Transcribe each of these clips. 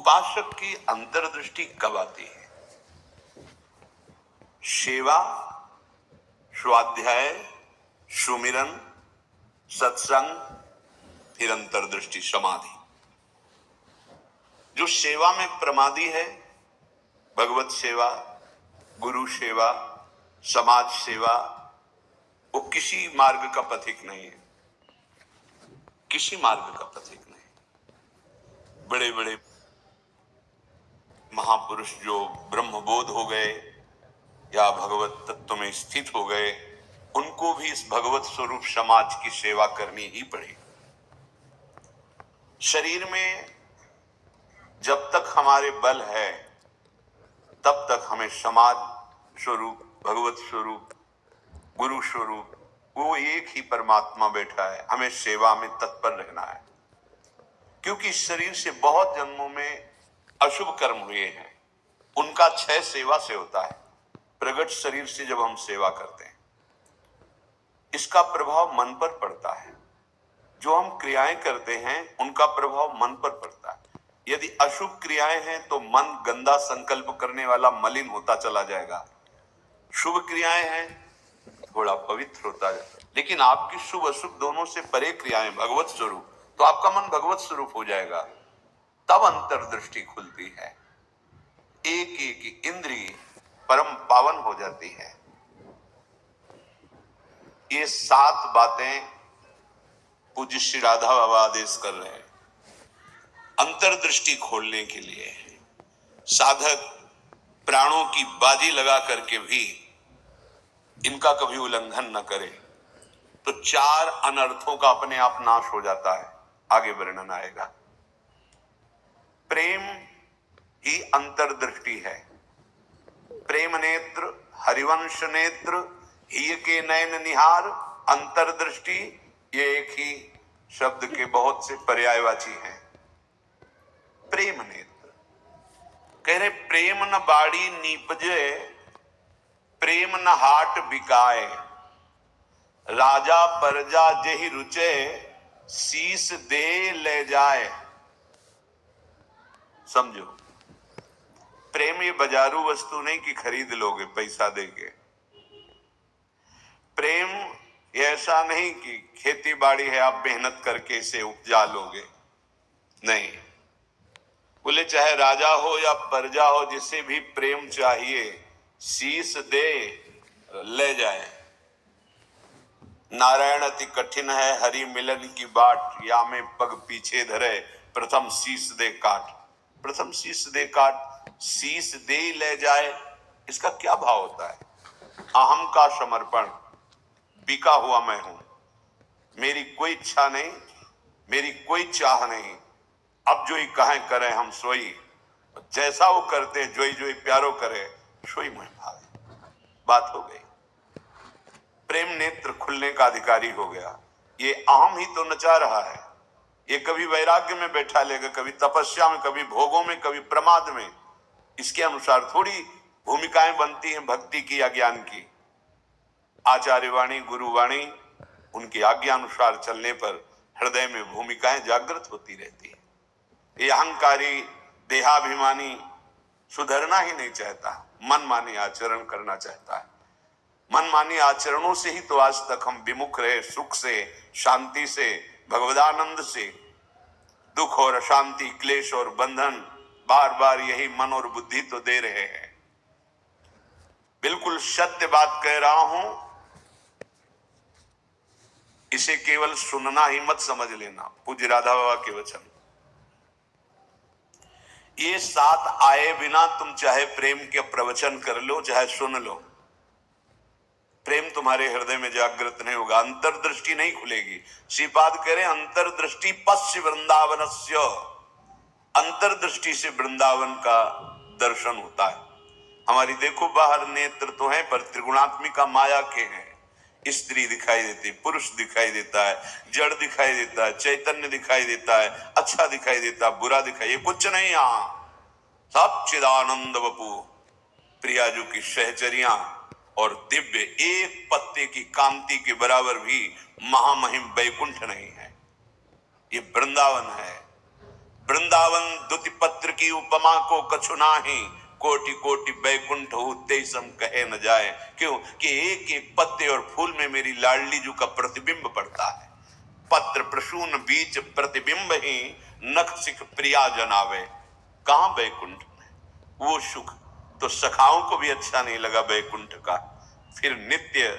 उपासक की अंतर्दृष्टि कब आती है? सेवा, स्वाध्याय, सुमिरन, सत्संग, फिर अंतर्दृष्टि समाधि। जो सेवा में प्रमादी है, भगवत सेवा, गुरु सेवा, समाज सेवा, वो किसी मार्ग का पथिक नहीं है, किसी मार्ग का पथिक नहीं। बड़े बड़े महापुरुष जो ब्रह्मबोध हो गए या भगवत तत्व में स्थित हो गए, उनको भी इस भगवत स्वरूप समाज की सेवा करनी ही पड़ी। शरीर में जब तक हमारे बल है, तब तक हमें समाज स्वरूप, भगवत स्वरूप, गुरु स्वरूप, वो एक ही परमात्मा बैठा है, हमें सेवा में तत्पर रहना है। क्योंकि इस शरीर से बहुत जन्मों में अशुभ कर्म हुए हैं, उनका क्षय सेवा से होता है। प्रगट शरीर से जब हम सेवा करते हैं, इसका प्रभाव मन पर पड़ता है। जो हम क्रियाएं करते हैं, उनका प्रभाव मन पर पड़ता है। यदि अशुभ क्रियाएं हैं तो मन गंदा संकल्प करने वाला मलिन होता चला जाएगा। शुभ क्रियाएं हैं, थोड़ा पवित्र होता जाएगा। लेकिन आपकी शुभ अशुभ दोनों से परे क्रियाएं भगवत स्वरूप, तो आपका मन भगवत स्वरूप हो जाएगा। तब अंतर्दृष्टि खुलती है, एक एक इंद्रिय परम पावन हो जाती है। ये 7 बातें पूज्य श्री राधा बाबा आदेश कर रहे हैं अंतर्दृष्टि खोलने के लिए। साधक प्राणों की बाजी लगा करके भी इनका कभी उल्लंघन न करे तो 4 अनर्थों का अपने आप नाश हो जाता है। आगे वर्णन आएगा। प्रेम ही अंतर्दृष्टि है। प्रेम नेत्र, हरिवंश नेत्र, ही के नयन निहार, अंतर्दृष्टि, ये एक ही शब्द के बहुत से पर्यायवाची हैं। प्रेम नेत्र कह रहे, प्रेम न बाड़ी नीपजे, प्रेम न हाट बिकाए, राजा परजा जेहि रुचे, शीस दे ले जाए। समझो, प्रेम ये बाजारू वस्तु नहीं कि खरीद लोगे पैसा देके। प्रेम ये ऐसा नहीं कि खेती बाड़ी है, आप मेहनत करके इसे उपजा लोगे। नहीं, बोले चाहे राजा हो या प्रजा हो, जिसे भी प्रेम चाहिए, शीस दे ले जाए। नारायण अति कठिन है, हरि मिलन की बाट, या में पग पीछे धरे, प्रथम शीस दे काट। प्रथम शीस दे काट, शीस दे ले जाए, इसका क्या भाव होता है? अहम का समर्पण, बिका हुआ मैं हूं, मेरी कोई इच्छा नहीं, मेरी कोई चाह नहीं, अब जो ही कहें करें हम सोई, जैसा वो करते जोई जोई प्यारो करे, सोई मैं भावे। बात हो गई। प्रेम नेत्र खुलने का अधिकारी हो गया। ये अहम ही तो नचा रहा है। ये कभी वैराग्य में बैठा लेगा, कभी तपस्या में, कभी भोगों में, कभी प्रमाद में। इसके अनुसार थोड़ी भूमिकाएं बनती हैं भक्ति की या ज्ञान की। आचार्यवाणी, गुरुवाणी, उनकी आज्ञा अनुसार चलने पर हृदय में भूमिकाएं जागृत होती रहती है। ये अहंकारी, देहाभिमानी सुधरना ही नहीं चाहता, मनमानी आचरण करना चाहता है। मनमानी आचरणों से ही तो आज तक हम विमुख रहे, सुख से, शांति से, भगवदानंद से। दुख और अशांति, क्लेश और बंधन बार बार यही मन और बुद्धि तो दे रहे हैं। बिल्कुल सत्य बात कह रहा हूं, इसे केवल सुनना ही मत समझ लेना। पूज्य राधा बाबा के वचन। ये 7 आए बिना तुम चाहे प्रेम के प्रवचन कर लो, चाहे सुन लो, प्रेम तुम्हारे हृदय में जागृत नहीं होगा, अंतर्दृष्टि नहीं खुलेगी। श्रीपाद कह रहे अंतर्दृष्टि पश्य वृंदावनस्य, अंतर्दृष्टि से वृंदावन का दर्शन होता है। हमारी देखो बाहर नेत्र तो है, पर त्रिगुणात्मिका माया के हैं। स्त्री दिखाई देती, पुरुष दिखाई देता है, जड़ दिखाई देता है, चैतन्य दिखाई देता है, अच्छा दिखाई देता है, बुरा दिखाई, ये कुछ नहीं। यहाँ सब चिदानंद वपु, प्रियाजू की सहचरियां और दिव्य एक पत्ते की कांति के बराबर भी महामहिम वैकुंठ नहीं है। ये वृंदावन है। वृंदावन दुति पत्र की उपमा को कछु नाही, कोटि कोटि बैकुंठ होते सम कहे न जाए। क्यों कि एक एक पत्ते और फूल में मेरी लाडली जू का प्रतिबिंब पड़ता है। पत्र प्रसून बीच प्रतिबिंब ही, नख सिख प्रिया जनावे। कहां बैकुंठ में वो सुख तो सखाओं को भी अच्छा नहीं लगा बैकुंठ का। फिर नित्य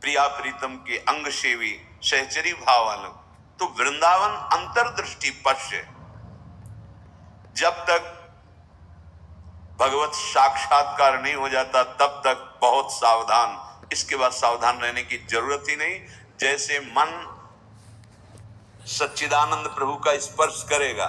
प्रिया प्रीतम के अंग सेवी सहचरी भाव वालों, तो वृंदावन अंतर्दृष्टि पश्य। जब तक भगवत साक्षात्कार नहीं हो जाता तब तक बहुत सावधान। इसके बाद सावधान रहने की जरूरत ही नहीं। जैसे मन सच्चिदानंद प्रभु का स्पर्श करेगा,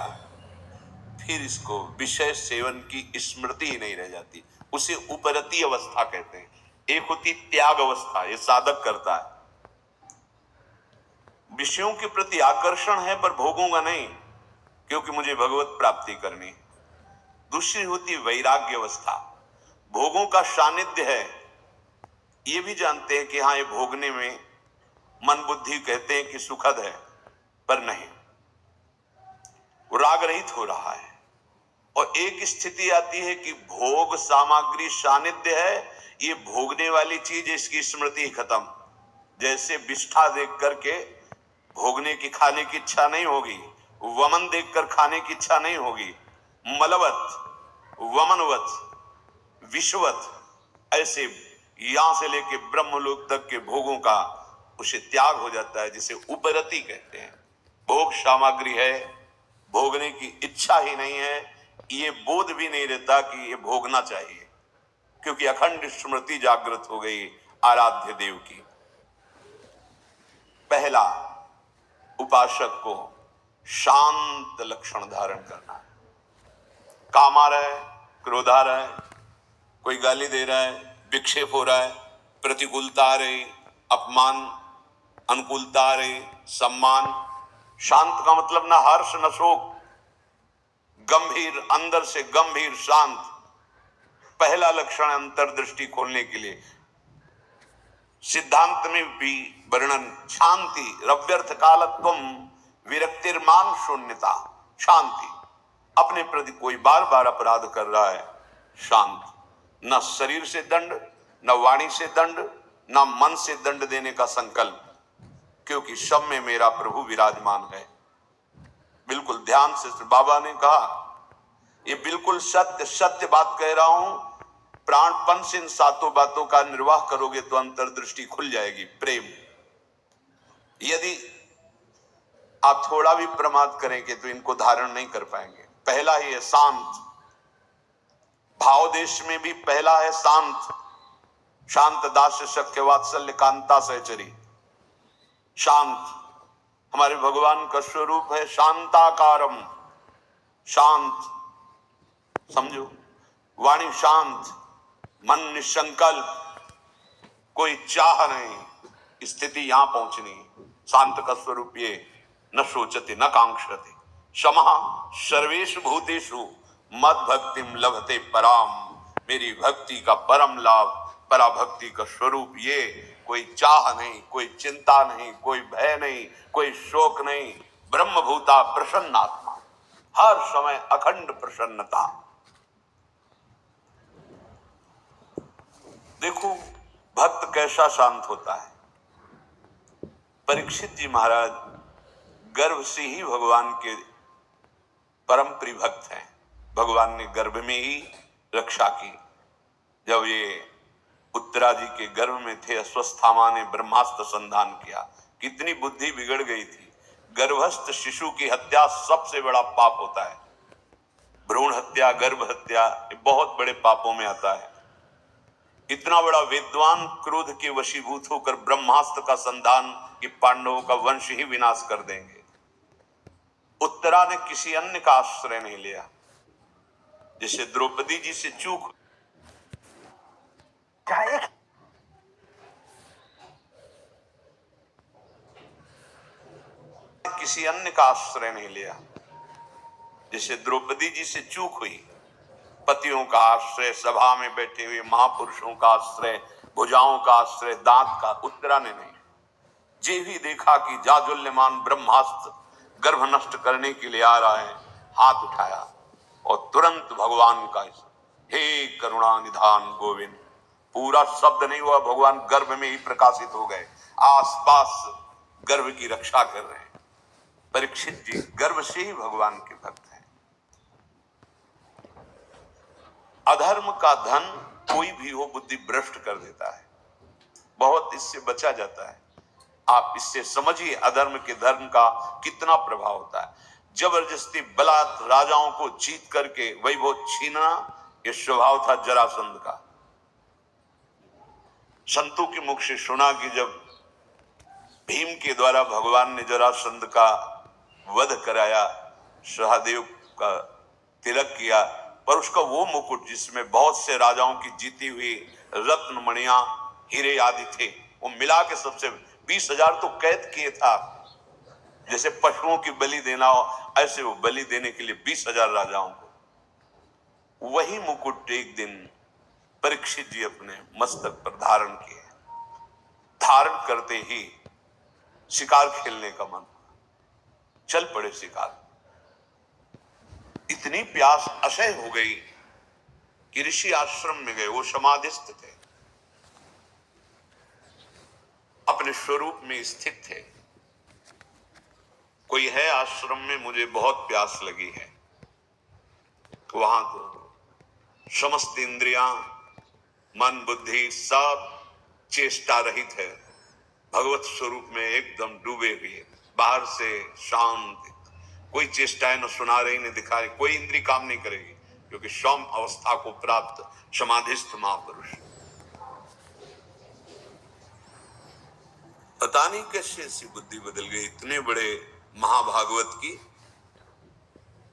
फिर इसको विषय सेवन की स्मृति ही नहीं रह जाती। उसे उपरति अवस्था कहते हैं। एक होती त्याग अवस्था, ये साधक करता है, विषयों के प्रति आकर्षण है पर भोगूंगा नहीं क्योंकि मुझे भगवत प्राप्ति करनी। दूसरी होती वैराग्य अवस्था, भोगों का सानिध्य है, ये भी जानते हैं कि हाँ ये भोगने में मन बुद्धि कहते हैं कि सुखद है, पर नहीं, वो राग रहित हो रहा है। और एक स्थिति आती है कि भोग सामग्री सानिध्य है, ये भोगने वाली चीज इसकी स्मृति खत्म। जैसे विष्ठा देख करके भोगने की खाने की इच्छा नहीं होगी, वमन देखकर खाने की इच्छा नहीं होगी। मलवत वमनवत विश्ववत, ऐसे यहां से लेके ब्रह्मलोक तक के भोगों का उसे त्याग हो जाता है, जिसे उपरति कहते हैं। भोग सामग्री है, भोगने की इच्छा ही नहीं है, ये बोध भी नहीं रहता कि ये भोगना चाहिए, क्योंकि अखंड स्मृति जागृत हो गई आराध्य देव की। पहला, उपासक को शांत लक्षण धारण करना है। काम आ रहा है, क्रोध आ रहा है, कोई गाली दे रहा है, विक्षेप हो रहा है, प्रतिकूलता आ रही, अपमान, अनुकूलता आ रही, सम्मान। शांत का मतलब ना हर्ष न शोक, गंभीर, अंदर से गंभीर शांत। पहला लक्षण अंतर्दृष्टि खोलने के लिए सिद्धांत में भी वर्णन, शांति, रव्यर्थ कालत्वम विरक्तिर्मान शून्यता। शांति, अपने प्रति कोई बार बार अपराध कर रहा है, शांत। न शरीर से दंड, न वाणी से दंड, न मन से दंड देने का संकल्प, क्योंकि सब में मेरा प्रभु विराजमान है। बिल्कुल ध्यान से बाबा ने कहा, ये बिल्कुल सत्य सत्य बात कह रहा हूं। प्राणपन से इन सातों बातों का निर्वाह करोगे तो अंतर्दृष्टि खुल जाएगी। प्रेम, यदि आप थोड़ा भी प्रमाद करेंगे तो इनको धारण नहीं कर पाएंगे। पहला ही है शांत, भाव देश में भी पहला है शांत। शांत दास्य शक्य वात्सल्य कांता सहचरी। शांत हमारे भगवान का स्वरूप है, शांताकारम, शांत। समझो, वाणी शांत, मन निसंकल्प, कोई चाह नहीं, स्थिति यहां पहुंचनी। शांत का स्वरूप ये, न सोचते न कांक्षते, क्षमा सर्वेषु भूतेषु मद भक्तिम लभते पराम। मेरी भक्ति का परम लाभ, पराभक्ति का स्वरूप ये। कोई चाह नहीं, कोई चिंता नहीं, कोई भय नहीं, कोई शोक नहीं। ब्रह्मभूता प्रसन्नात्मा, हर समय अखंड प्रसन्नता। देखो भक्त कैसा शांत होता है। परीक्षित जी महाराज गर्भ से ही भगवान के परम प्रिय भक्त हैं। भगवान ने गर्भ में ही रक्षा की। जब ये उत्तरा जी के गर्भ में थे, अश्वस्थामा ने ब्रह्मास्त्र संधान किया। कितनी बुद्धि बिगड़ गई थी। गर्भस्थ शिशु की हत्या सबसे बड़ा पाप होता है। भ्रूण हत्या, गर्भ हत्या, ये बहुत बड़े पापों में आता है। इतना बड़ा विद्वान क्रोध के वशीभूत होकर ब्रह्मास्त्र का संधान कि पांडवों का वंश ही विनाश कर देंगे। उत्तरा ने किसी अन्य का आश्रय नहीं लिया। जिसे द्रौपदी जी से चूक, किसी अन्य का आश्रय नहीं लिया। जिसे द्रौपदी जी से चूक हुई, पतियों का आश्रय, सभा में बैठे हुए महापुरुषों का आश्रय, भुजाओं का आश्रय, दांत का, उत्तरा ने नहीं। जे ही देखा कि जाजुल्यमान ब्रह्मास्त्र गर्भ नष्ट करने के लिए आ रहा है, हाथ उठाया और तुरंत भगवान का हे करुणा निधान गोविंद, पूरा शब्द नहीं हुआ, भगवान गर्भ में ही प्रकाशित हो गए, आसपास गर्भ की रक्षा कर रहे हैं। परीक्षित जी गर्भ से ही भगवान के भक्त हैं। अधर्म का धन कोई भी हो बुद्धि भ्रष्ट कर देता है, बहुत इससे बचा जाता है। आप इससे समझिए अधर्म के धर्म का कितना प्रभाव होता है। जबरदस्ती बलात् राजाओं को जीत करके वैभव छीनना, यह स्वभाव था जरासंध का। संतों के मुख से सुना कि जब भीम के द्वारा भगवान ने जरासंध का वध कराया, सहदेव का तिलक किया, पर उसका वो मुकुट जिसमें बहुत से राजाओं की जीती हुई रत्न मणियां हीरे आदि थे, वो मिला के सबसे 20,000 तो कैद किए था। जैसे पशुओं की बलि देना हो, ऐसे वो बलि देने के लिए 20,000 राजाओं को वही मुकुट एक दिन परीक्षित जी अपने मस्तक पर धारण किए। धारण करते ही शिकार खेलने का मन, चल पड़े शिकार। इतनी प्यास असह्य हो गई कि ऋषि आश्रम में गए, वो समाधिस्थ थे, अपने स्वरूप में स्थित थे। कोई है आश्रम में, मुझे बहुत प्यास लगी है। वहां तो समस्त इंद्रियां, मन बुद्धि सब चेष्टा रहित है, भगवत स्वरूप में एकदम डूबे हुए, बाहर से शांत, कोई चेष्टाएं न सुना रही न दिखा रही, कोई इंद्री काम नहीं करेगी, क्योंकि सौम्य अवस्था को प्राप्त समाधिस्थ महापुरुष। पता नहीं कैसे ऐसी बुद्धि बदल गई इतने बड़े महाभागवत की।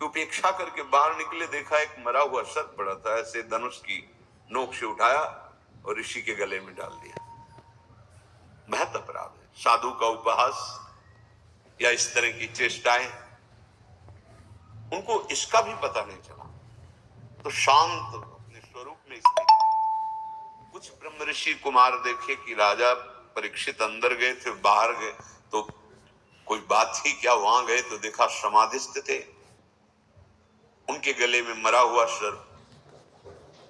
उपेक्षा करके बाहर निकले, देखा एक मरा हुआ सर्प पड़ा था, ऐसे धनुष की नोक से उठाया और ऋषि के गले में डाल दिया। महत अपराध है। साधु का उपहास या इस तरह की चेष्टाएं, उनको इसका भी पता नहीं चला, तो शांत अपने स्वरूप में स्थित। कुछ ब्रह्म ऋषि कुमार देखे कि राजा परीक्षित अंदर गए थे, बाहर गए तो कोई बात ही क्या, वहां गए तो देखा समाधिस्थ थे, उनके गले में मरा हुआ सर्प।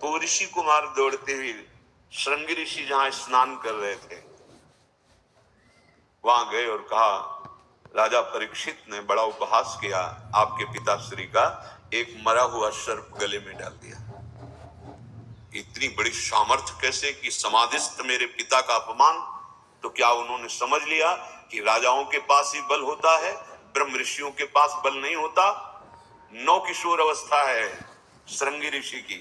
तो ऋषि कुमार दौड़ते हुए श्रृंगी ऋषि जहां स्नान कर रहे थे वहां गए और कहा, राजा परीक्षित ने बड़ा उपहास किया, आपके पिताश्री का एक मरा हुआ सर्प गले में डाल दिया। इतनी बड़ी सामर्थ्य कैसे कि समाधिस्थ मेरे पिता का अपमान। तो क्या उन्होंने समझ लिया कि राजाओं के पास ही बल होता है, ब्रह्म ऋषियों के पास बल नहीं होता? नौ किशोर अवस्था है श्रृंगी ऋषि की,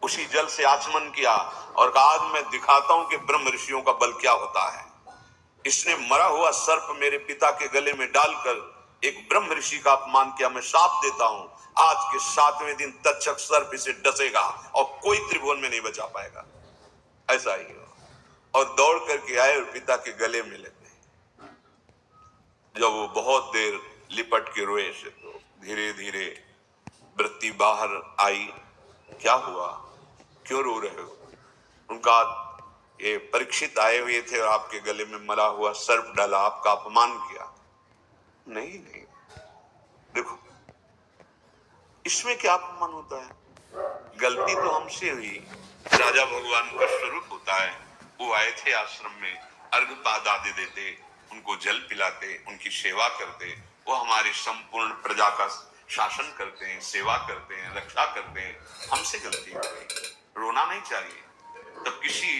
उसी जल से आचमन किया और कहा, आज मैं दिखाता हूं कि ब्रह्म ऋषियों का बल क्या होता है। इसने मरा हुआ सर्प मेरे पिता के गले में डालकर एक ब्रह्म ऋषि का अपमान किया। मैं शाप देता हूं, आज के 7वें दिन तक्षक सर्प इसे डसेगा और कोई त्रिभुवन में नहीं बचा पाएगा। ऐसा ही हो। और दौड़ करके आए और पिता के गले में लग गए। जब वो बहुत देर लिपट के रोए से, तो धीरे धीरे वृत्ति बाहर आई। क्या हुआ, क्यों रो रहे हो? उनका, ये परीक्षित आए हुए थे और आपके गले में मरा हुआ सर्प डाला, आपका अपमान किया। नहीं नहीं, देखो इसमें क्या अपमान होता है? गलती तो हमसे हुई, राजा भगवान का स्वरूप होता है। वो आए थे आश्रम में, अर्घपाद आदि देते, उनको जल पिलाते, उनकी सेवा करते, वो हमारी संपूर्ण प्रजा का शासन करते हैं, सेवा करते हैं, रक्षा करते हैं। हमसे गलती हो गई, रोना नहीं चाहिए। तब किसी